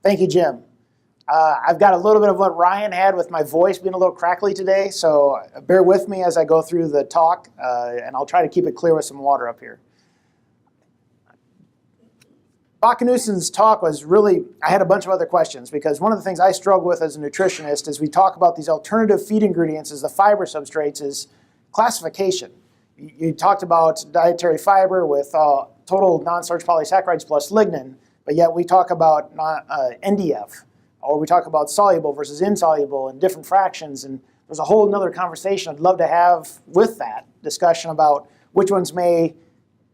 Thank you, Jim. I've got a little bit of what Ryan had with my voice being a little crackly today, so bear with me as I go through the talk, and I'll try to keep it clear with some water up here. Bakkenussen's talk was really, I had a bunch of other questions, because one of the things I struggle with as a nutritionist is we talk about these alternative feed ingredients as the fiber substrates is classification. You talked about dietary fiber with total non-starch polysaccharides plus lignin, but yet we talk about NDF, or we talk about soluble versus insoluble and different fractions, and there's a whole other conversation I'd love to have with that discussion about which ones may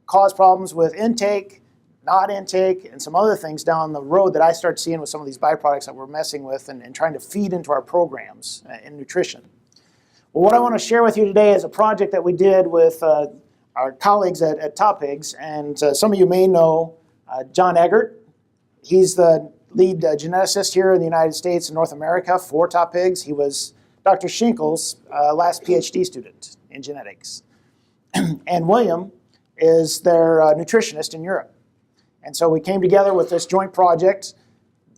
cause problems with intake, not intake, and some other things down the road that I start seeing with some of these byproducts that we're messing with and trying to feed into our programs in nutrition. Well, what I want to share with you today is a project that we did with our colleagues at Top Pigs, and some of you may know John Eggert. He's the lead geneticist here in the United States and North America for Top Pigs. He was Dr. Schinkel's last PhD student in genetics. And William is their nutritionist in Europe. And so we came together with this joint project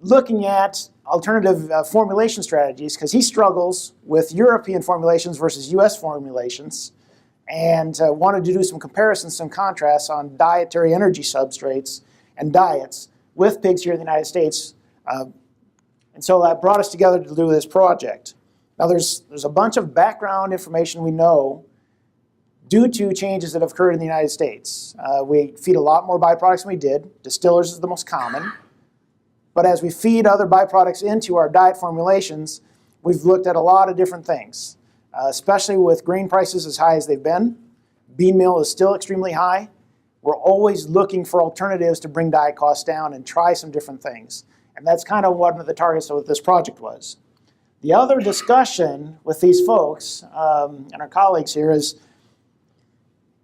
looking at alternative formulation strategies, because he struggles with European formulations versus US formulations, and wanted to do some comparisons, some contrasts on dietary energy substrates and diets with pigs here in the United States. And so that brought us together to do this project. Now there's a bunch of background information we know due to changes that have occurred in the United States. We feed a lot more byproducts than we did. Distillers is the most common. But as we feed other byproducts into our diet formulations, we've looked at a lot of different things, especially with grain prices as high as they've been. Bean meal is still extremely high. We're always looking for alternatives to bring diet costs down and try some different things. And that's kind of one of the targets of what this project was. The other discussion with these folks and our colleagues here is,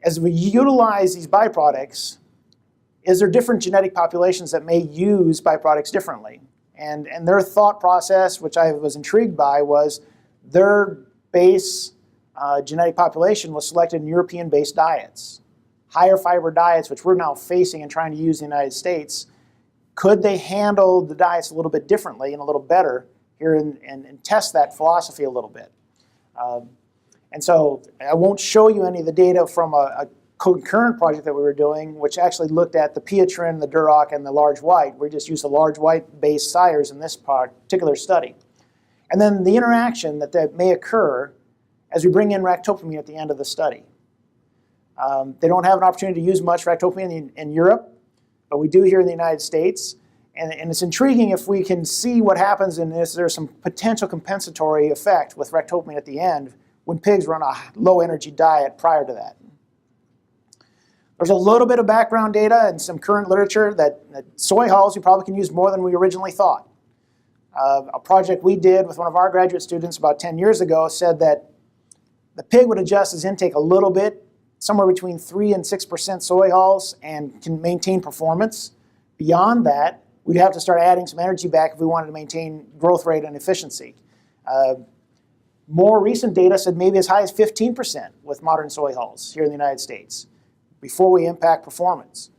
as we utilize these byproducts, is there different genetic populations that may use byproducts differently? And their thought process, which I was intrigued by, was their base genetic population was selected in European-based diets. Higher fiber diets, which we're now facing and trying to use in the United States, could they handle the diets a little bit differently and a little better here and test that philosophy a little bit? And so I won't show you any of the data from a concurrent project that we were doing, which actually looked at the Piatrin, the Duroc, and the large white. We just used the large white-based sires in this particular study. And then the interaction that may occur as we bring in ractopamine at the end of the study. They don't have an opportunity to use much ractopamine in Europe, but we do here in the United States. And it's intriguing if we can see what happens and is there some potential compensatory effect with ractopamine at the end when pigs run a low-energy diet prior to that. There's a little bit of background data and some current literature that soy hulls you probably can use more than we originally thought. A project we did with one of our graduate students about 10 years ago said that the pig would adjust his intake a little bit, somewhere between 3 and 6% soy hulls, and can maintain performance. Beyond that, we'd have to start adding some energy back if we wanted to maintain growth rate and efficiency. More recent data said maybe as high as 15% with modern soy hulls here in the United States before we impact performance.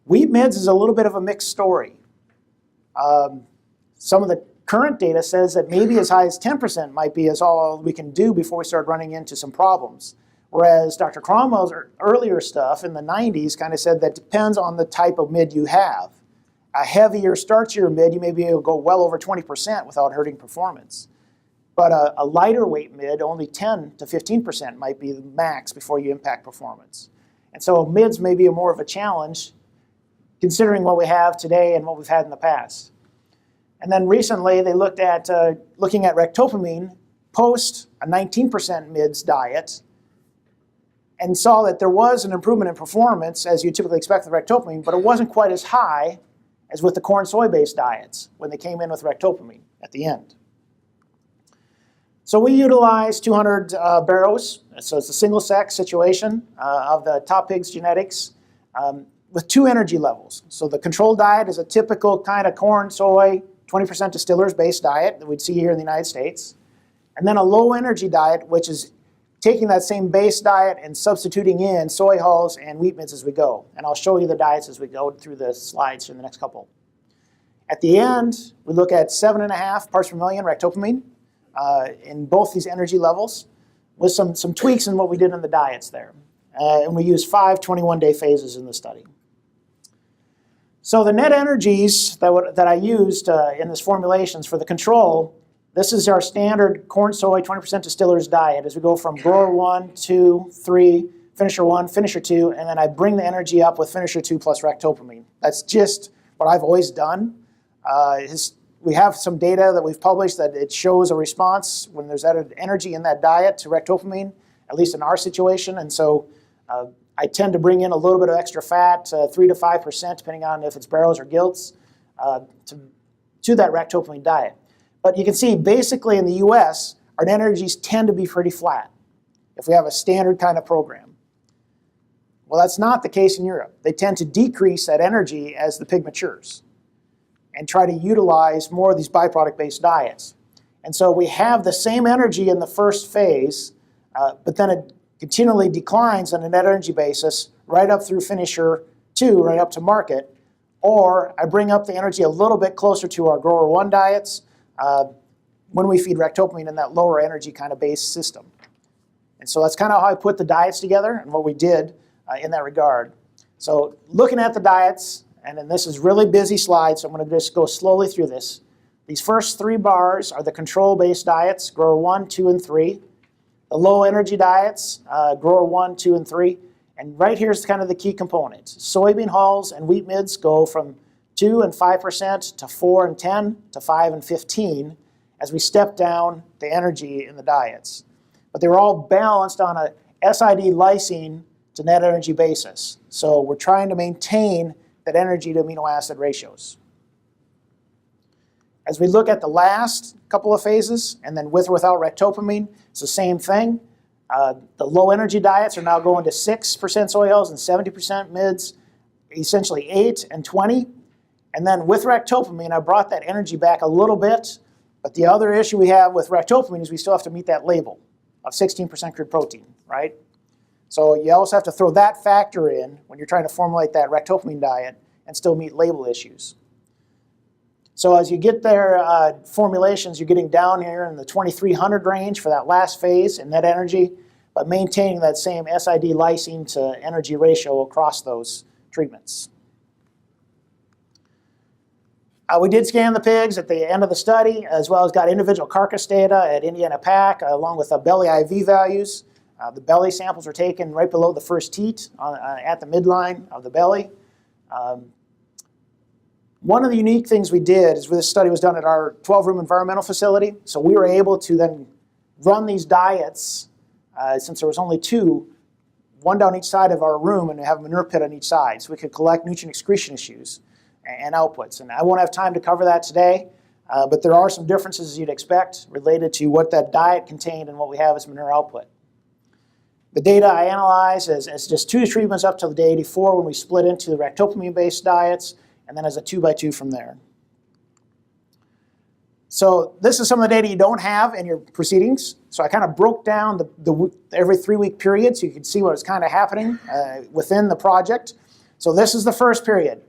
Wheat mids is a little bit of a mixed story. Some of the current data says that maybe as high as 10% might be as all we can do before we start running into some problems. Whereas Dr. Cromwell's earlier stuff in the 90s kind of said that depends on the type of mid you have. A heavier, starchier mid, you may be able to go well over 20% without hurting performance. But a lighter weight mid, only 10 to 15% might be the max before you impact performance. And so mids may be more of a challenge considering what we have today and what we've had in the past. And then recently they looked at looking at ractopamine post a 19% mids diet and saw that there was an improvement in performance as you typically expect with ractopamine, but it wasn't quite as high as with the corn soy-based diets when they came in with ractopamine at the end. So we utilized 200 barrows, so it's a single-sex situation of the Top Pigs genetics with 2 energy levels. So the control diet is a typical kind of corn, soy, 20% distillers-based diet that we'd see here in the United States. And then a low-energy diet, which is taking that same base diet and substituting in soy hulls and wheat mids as we go. And I'll show you the diets as we go through the slides in the next couple. At the end, we look at 7.5 parts per million ractopamine in both these energy levels with some tweaks in what we did in the diets there. And we used 5 21-day phases in the study. So the net energies that I used in this formulations for the control, this is our standard corn soy 20% distillers diet as we go from grower 1, 2, 3, finisher 1, finisher 2, and then I bring the energy up with finisher 2 plus ractopamine. That's just what I've always done. We have some data that we've published that it shows a response when there's added energy in that diet to ractopamine, at least in our situation. And so I tend to bring in a little bit of extra fat, 3 to 5%, depending on if it's barrels or gilts, to that ractopamine diet. But you can see basically in the US, our net energies tend to be pretty flat if we have a standard kind of program. Well, that's not the case in Europe. They tend to decrease that energy as the pig matures and try to utilize more of these byproduct-based diets. And so we have the same energy in the first phase, but then it continually declines on a net energy basis right up through finisher 2, right up to market. Or I bring up the energy a little bit closer to our grower 1 diets when we feed ractopamine in that lower energy kind of base system. And so that's kind of how I put the diets together and what we did in that regard. So looking at the diets, and then this is really busy slide, so I'm going to just go slowly through this. These first 3 bars are the control-based diets, grower 1, 2, and 3. The low energy diets, grower 1, 2, and 3. And right here's kind of the key components. Soybean hulls and wheat mids go from 2 and 5% to 4 and 10 to 5 and 15 as we step down the energy in the diets. But they were all balanced on a SID lysine to net energy basis. So we're trying to maintain that energy to amino acid ratios. As we look at the last couple of phases, and then with or without ractopamine, it's the same thing. The low energy diets are now going to 6% soy hulls and 70% mids, essentially 8 and 20. And then with ractopamine, I brought that energy back a little bit. But the other issue we have with ractopamine is we still have to meet that label of 16% crude protein, right? So you also have to throw that factor in when you're trying to formulate that ractopamine diet and still meet label issues. So as you get their formulations, you're getting down here in the 2300 range for that last phase in net energy, but maintaining that same SID lysine to energy ratio across those treatments. We did scan the pigs at the end of the study, as well as got individual carcass data at Indiana Pack, along with the belly IV values. The belly samples were taken right below the first teat at the midline of the belly. One of the unique things we did is this study was done at our 12-room environmental facility. So we were able to then run these diets, since there was only 2, one down each side of our room, and have a manure pit on each side. So we could collect nutrient excretion issues and outputs. And I won't have time to cover that today, but there are some differences as you'd expect related to what that diet contained and what we have as manure output. The data I analyzed as just 2 treatments up to day 84 when we split into the ractopamine-based diets, and then as a 2x2 from there. So this is some of the data you don't have in your proceedings. So I kind of broke down every 3-week period so you could see what was kind of happening within the project. So this is the first period.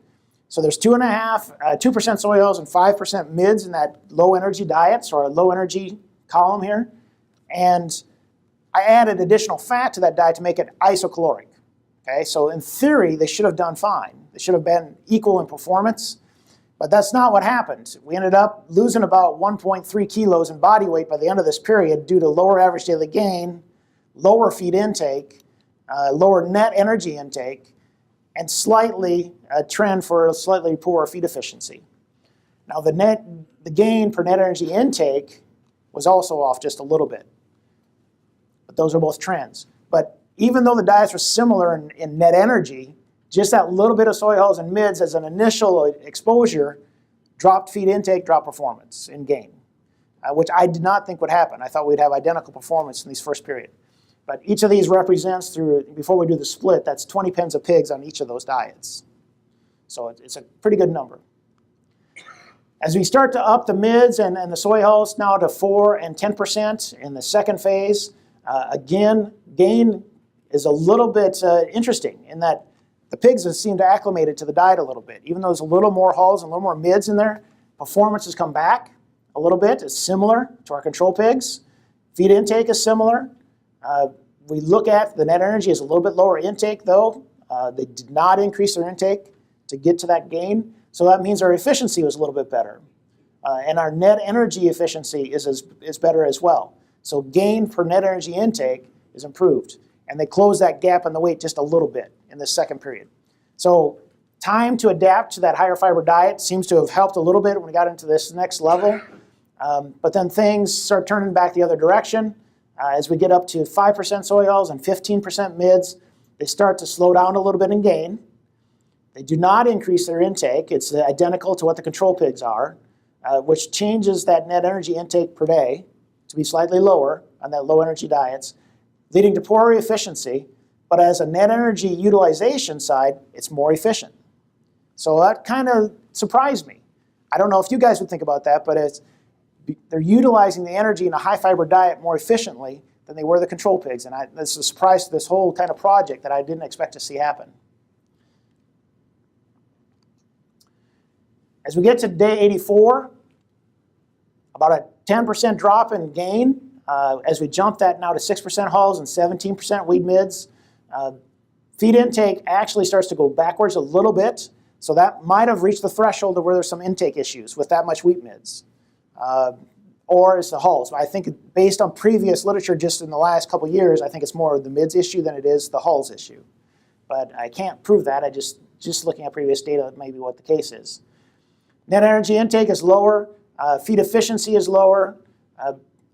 So there's 2% soy hulls and 5% mids in that low energy diet, so our low energy column here. And I added additional fat to that diet to make it isocaloric. Okay, so in theory, they should have done fine. They should have been equal in performance, but that's not what happened. We ended up losing about 1.3 kilos in body weight by the end of this period due to lower average daily gain, lower feed intake, lower net energy intake, and slightly a trend for a slightly poorer feed efficiency. Now the gain per net energy intake was also off just a little bit, but those are both trends. But even though the diets were similar in net energy, just that little bit of soy hulls and mids as an initial exposure dropped feed intake, dropped performance in gain, which I did not think would happen. I thought we'd have identical performance in these first period. But each of these represents before we do the split, that's 20 pens of pigs on each of those diets. So it's a pretty good number. As we start to up the mids and the soy hulls now to 4 and 10% in the second phase, again, gain is a little bit interesting in that the pigs have seemed to acclimate to the diet a little bit. Even though there's a little more hulls and a little more mids in there, performance has come back a little bit. It's similar to our control pigs. Feed intake is similar. We look at the net energy is a little bit lower intake, though. They did not increase their intake to get to that gain. So that means our efficiency was a little bit better. And our net energy efficiency is better as well. So gain per net energy intake is improved. And they closed that gap in the weight just a little bit in the second period. So time to adapt to that higher fiber diet seems to have helped a little bit when we got into this next level. But then things start turning back the other direction. As we get up to 5% soy hulls and 15% mids, they start to slow down a little bit in gain. They do not increase their intake. It's identical to what the control pigs are, which changes that net energy intake per day to be slightly lower on that low energy diets, leading to poorer efficiency. But as a net energy utilization side, it's more efficient. So that kind of surprised me. I don't know if you guys would think about that, but they're utilizing the energy in a high fiber diet more efficiently than they were the control pigs. And this is a surprise to this whole kind of project that I didn't expect to see happen. As we get to day 84, about a 10% drop in gain. As we jump that now to 6% hulls and 17% weed mids. Feed intake actually starts to go backwards a little bit. So that might have reached the threshold of where there's some intake issues with that much wheat mids. Or it's the hulls. I think based on previous literature just in the last couple years, I think it's more the mids issue than it is the hulls issue. But I can't prove that. I just looking at previous data, that may be what the case is. Net energy intake is lower. Feed efficiency is lower.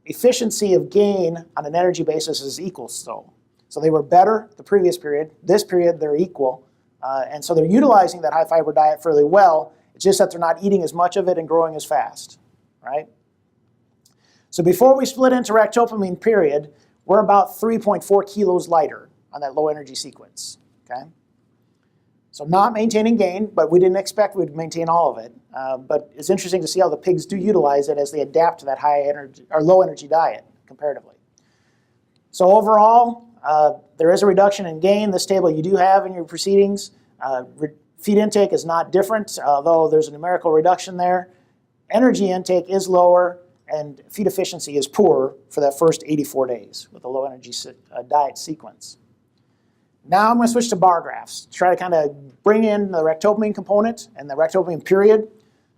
Efficiency of gain on an energy basis is equal still. So they were better the previous period. This period, they're equal. And so they're utilizing that high fiber diet fairly well. It's just that they're not eating as much of it and growing as fast, right? So before we split into ractopamine period, we're about 3.4 kilos lighter on that low energy sequence, okay? So not maintaining gain, but we didn't expect we'd maintain all of it. But it's interesting to see how the pigs do utilize it as they adapt to that high energy or low energy diet comparatively. So overall, there is a reduction in gain. This table you do have in your proceedings. Feed intake is not different, although there's a numerical reduction there. Energy intake is lower, and feed efficiency is poorer for that first 84 days with the low energy diet sequence. Now I'm going to switch to bar graphs, try to kind of bring in the ractopamine component and the ractopamine period.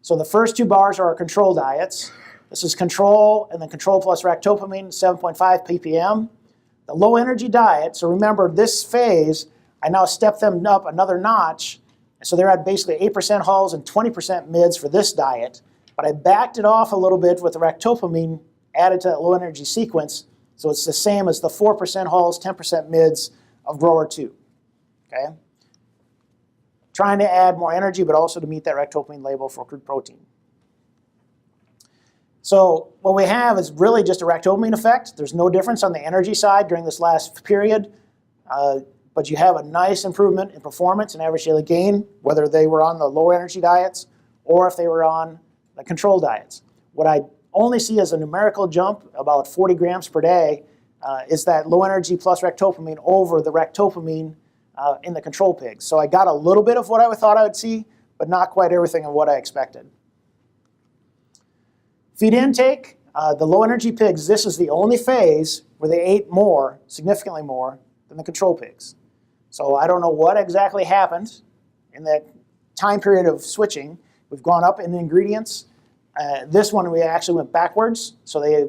So the first two bars are our control diets. This is control and then control plus ractopamine, 7.5 ppm. The low energy diet, so remember this phase, I now step them up another notch. So they're at basically 8% hulls and 20% mids for this diet. But I backed it off a little bit with the ractopamine added to that low energy sequence. So it's the same as the 4% hulls, 10% mids of grower 2, okay? Trying to add more energy, but also to meet that ractopamine label for crude protein. So what we have is really just a ractopamine effect. There's no difference on the energy side during this last period, but you have a nice improvement in performance and average daily gain, whether they were on the lower energy diets or if they were on the control diets. What I only see as a numerical jump, about 40 grams per day, is that low energy plus ractopamine over the ractopamine in the control pigs. So I got a little bit of what I thought I would see, but not quite everything of what I expected. Feed intake, the low energy pigs, this is the only phase where they ate more, significantly more, than the control pigs. So I don't know what exactly happened in that time period of switching. We've gone up in the ingredients. This one we actually went backwards, so they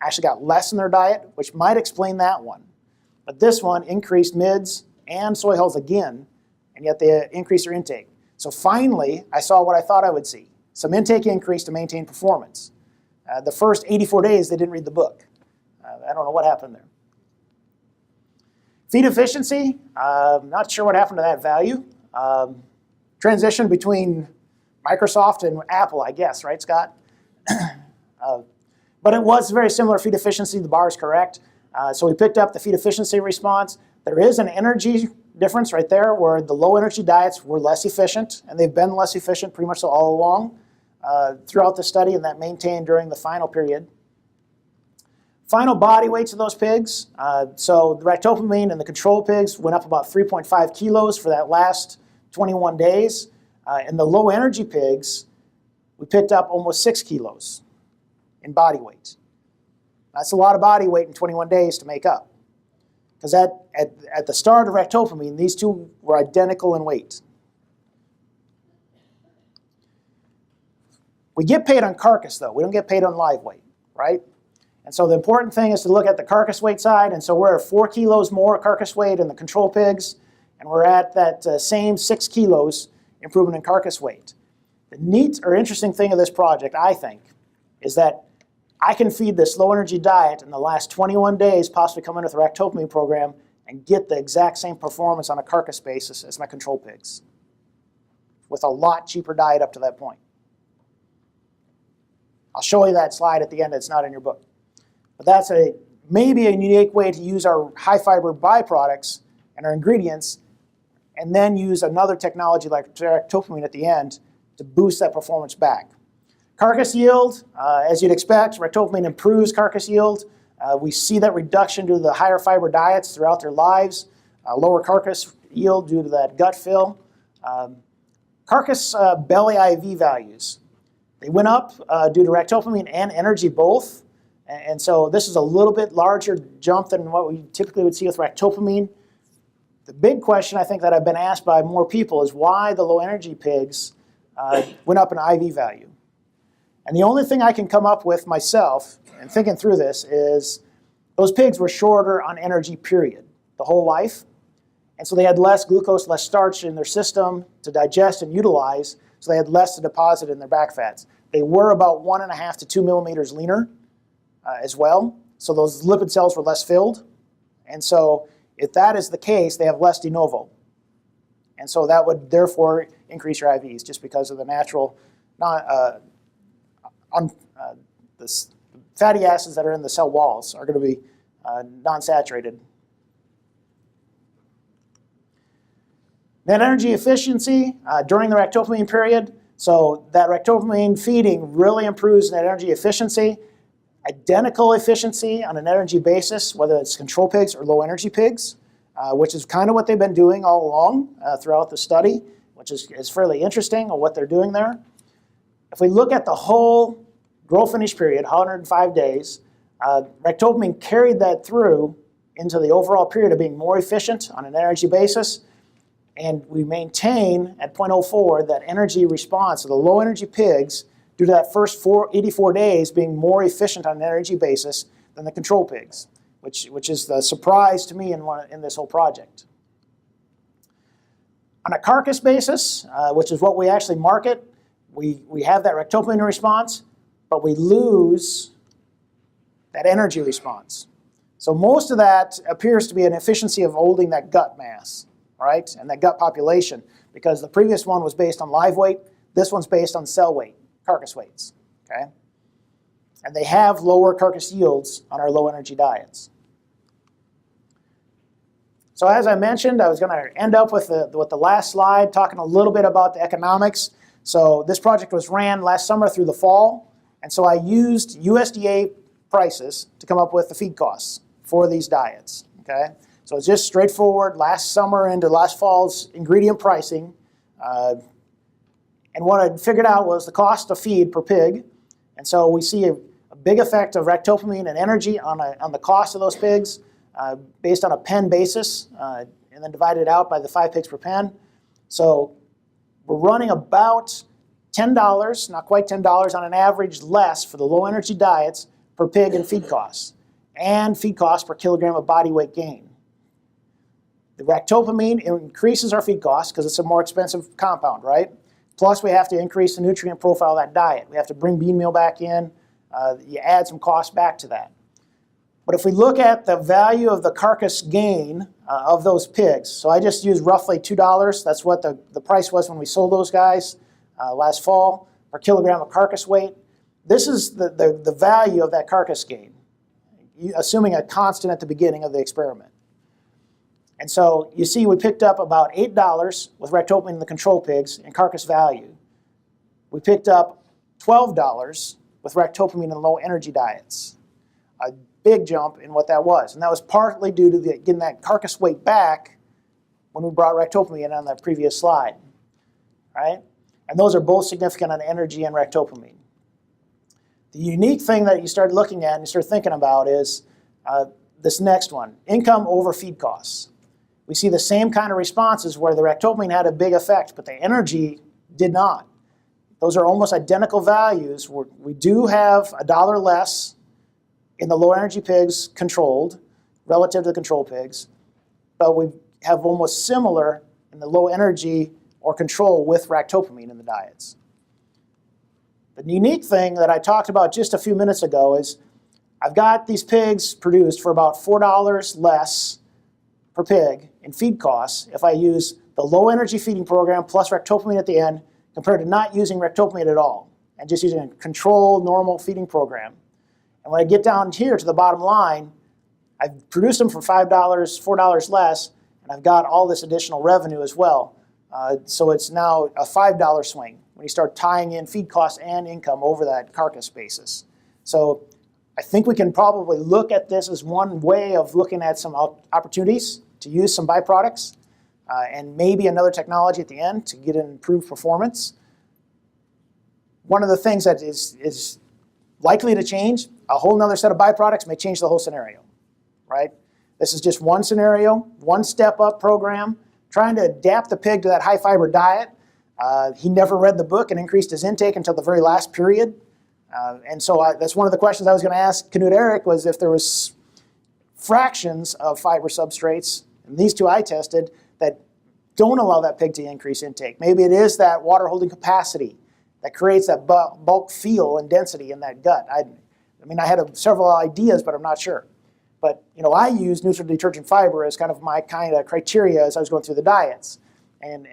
actually got less in their diet, which might explain that one. But this one increased mids and soy hulls again, and yet they increased their intake. So finally, I saw what I thought I would see. Some intake increase to maintain performance. The first 84 days, they didn't read the book. I don't know what happened there. Feed efficiency, not sure what happened to that value. Transition between Microsoft and Apple, I guess, right, Scott? But it was very similar feed efficiency. The bar is correct. So we picked up the feed efficiency response. There is an energy difference right there where the low energy diets were less efficient, and they've been less efficient pretty much all along throughout the study, and that maintained during the final period. Final body weights of those pigs. So the ractopamine in the control pigs went up about 3.5 kilos for that last 21 days. In the low energy pigs, we picked up almost 6 kilos in body weight. That's a lot of body weight in 21 days to make up. Because at the start of ractopamine, these two were identical in weight. We get paid on carcass, though. We don't get paid on live weight, right? And so the important thing is to look at the carcass weight side. And so we're at 4 kilos more carcass weight in the control pigs, and we're at that same 6 kilos improvement in carcass weight. The neat or interesting thing of this project, I think, is that I can feed this low-energy diet in the last 21 days, possibly come in with a ractopamine program, and get the exact same performance on a carcass basis as my control pigs, with a lot cheaper diet up to that point. I'll show you that slide at the end. It's not in your book. But that's maybe a unique way to use our high-fiber byproducts and our ingredients, and then use another technology like ractopamine at the end to boost that performance back. Carcass yield, as you'd expect, ractopamine improves carcass yield. We see that reduction due to the higher fiber diets throughout their lives, lower carcass yield due to that gut fill. Carcass belly IV values, they went up due to ractopamine and energy both. And so this is a little bit larger jump than what we typically would see with ractopamine. The big question I think that I've been asked by more people is why the low energy pigs went up in IV value. And the only thing I can come up with myself, and thinking through this, is those pigs were shorter on energy, period, the whole life. And so they had less glucose, less starch in their system to digest and utilize, so they had less to deposit in their back fats. They were about 1.5 to 2 millimeters leaner as well, so those lipid cells were less filled. And so if that is the case, they have less de novo. And so that would therefore increase your IVs just because of the natural the fatty acids that are in the cell walls are going to be non-saturated. Net energy efficiency during the ractopamine period. So that ractopamine feeding really improves net energy efficiency. Identical efficiency on an energy basis, whether it's control pigs or low energy pigs, which is kind of what they've been doing all along throughout the study, which is fairly interesting on what they're doing there. If we look at the whole grow finish period, 105 days, ractopamine carried that through into the overall period of being more efficient on an energy basis, and we maintain at 0.04 that energy response of the low energy pigs due to that first 84 days being more efficient on an energy basis than the control pigs, which is the surprise to me in this whole project. On a carcass basis, which is what we actually market, we have that ractopamine response, but we lose that energy response. So most of that appears to be an efficiency of holding that gut mass, right, and that gut population, because the previous one was based on live weight, this one's based on cell weight, carcass weights, okay? And they have lower carcass yields on our low energy diets. So as I mentioned, I was going to end up with the last slide, talking a little bit about the economics. So this project was ran last summer through the fall, and so I used USDA prices to come up with the feed costs for these diets, okay? So it's just straightforward last summer into last fall's ingredient pricing. And what I figured out was the cost of feed per pig. And so we see a big effect of ractopamine and energy on the cost of those pigs based on a pen basis and then divided out by the 5 pigs per pen. So we're running about $10, not quite $10 on an average less for the low energy diets per pig in feed costs and feed costs per kilogram of body weight gain. The ractopamine increases our feed costs because it's a more expensive compound, right? Plus we have to increase the nutrient profile of that diet. We have to bring bean meal back in. You add some cost back to that. But if we look at the value of the carcass gain of those pigs, so I just used roughly $2. That's what the price was when we sold those guys last fall per kilogram of carcass weight. This is the value of that carcass gain, assuming a constant at the beginning of the experiment. And so you see we picked up about $8 with ractopamine in the control pigs in carcass value. We picked up $12 with ractopamine in low energy diets. a big jump in what that was. And that was partly due to getting that carcass weight back when we brought ractopamine in on that previous slide, right? And those are both significant on energy and ractopamine. The unique thing that you start looking at and you start thinking about is this next one, income over feed costs. We see the same kind of responses where the ractopamine had a big effect, but the energy did not. Those are almost identical values. We do have $1 less in the low energy pigs controlled relative to the control pigs, but we have almost similar in the low energy or control with ractopamine in the diets. The unique thing that I talked about just a few minutes ago is I've got these pigs produced for about $4 less per pig in feed costs if I use the low energy feeding program plus ractopamine at the end compared to not using ractopamine at all and just using a controlled normal feeding program. And when I get down here to the bottom line, I've produced them for $5, $4 less, and I've got all this additional revenue as well. So it's now a $5 swing when you start tying in feed costs and income over that carcass basis. So I think we can probably look at this as one way of looking at some opportunities to use some byproducts and maybe another technology at the end to get an improved performance. One of the things that is likely to change, a whole nother set of byproducts may change the whole scenario, right? This is just one scenario, one step up program, trying to adapt the pig to that high fiber diet. He never read the book and increased his intake until the very last period. And so that's one of the questions I was going to ask Knut Erik was if there was fractions of fiber substrates, and these two I tested, that don't allow that pig to increase intake. Maybe it is that water holding capacity that creates that bulk feel and density in that gut. I mean, I had several ideas, but I'm not sure. But I use neutral detergent fiber as kind of my kind of criteria as I was going through the diets. And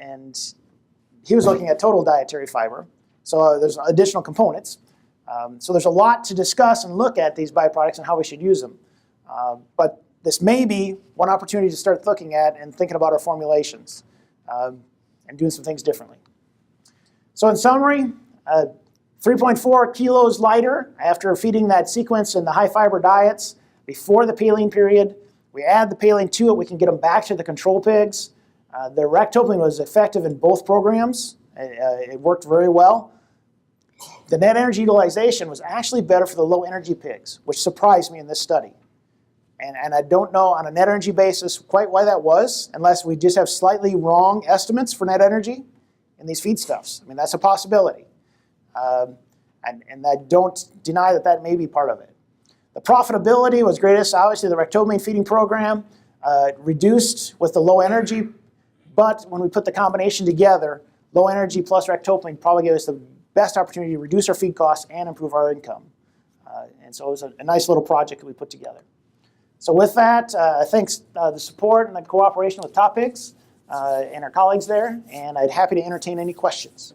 he was looking at total dietary fiber. So there's additional components. So there's a lot to discuss and look at these byproducts and how we should use them. But this may be one opportunity to start looking at and thinking about our formulations and doing some things differently. So in summary, 3.4 kilos lighter after feeding that sequence in the high fiber diets before the Paylean period. We add the Paylean to it, we can get them back to the control pigs. The ractopamine was effective in both programs. It worked very well. The net energy utilization was actually better for the low energy pigs, which surprised me in this study. And I don't know on a net energy basis quite why that was, unless we just have slightly wrong estimates for net energy in these feedstuffs. I mean, that's a possibility. And I don't deny that that may be part of it. The profitability was greatest, obviously, the ractopamine feeding program, reduced with the low energy, but when we put the combination together, low energy plus ractopamine probably gave us the best opportunity to reduce our feed costs and improve our income. And so it was a nice little project that we put together. So with that, thanks the support and the cooperation with Top Pigs and our colleagues there, and I'd happy to entertain any questions.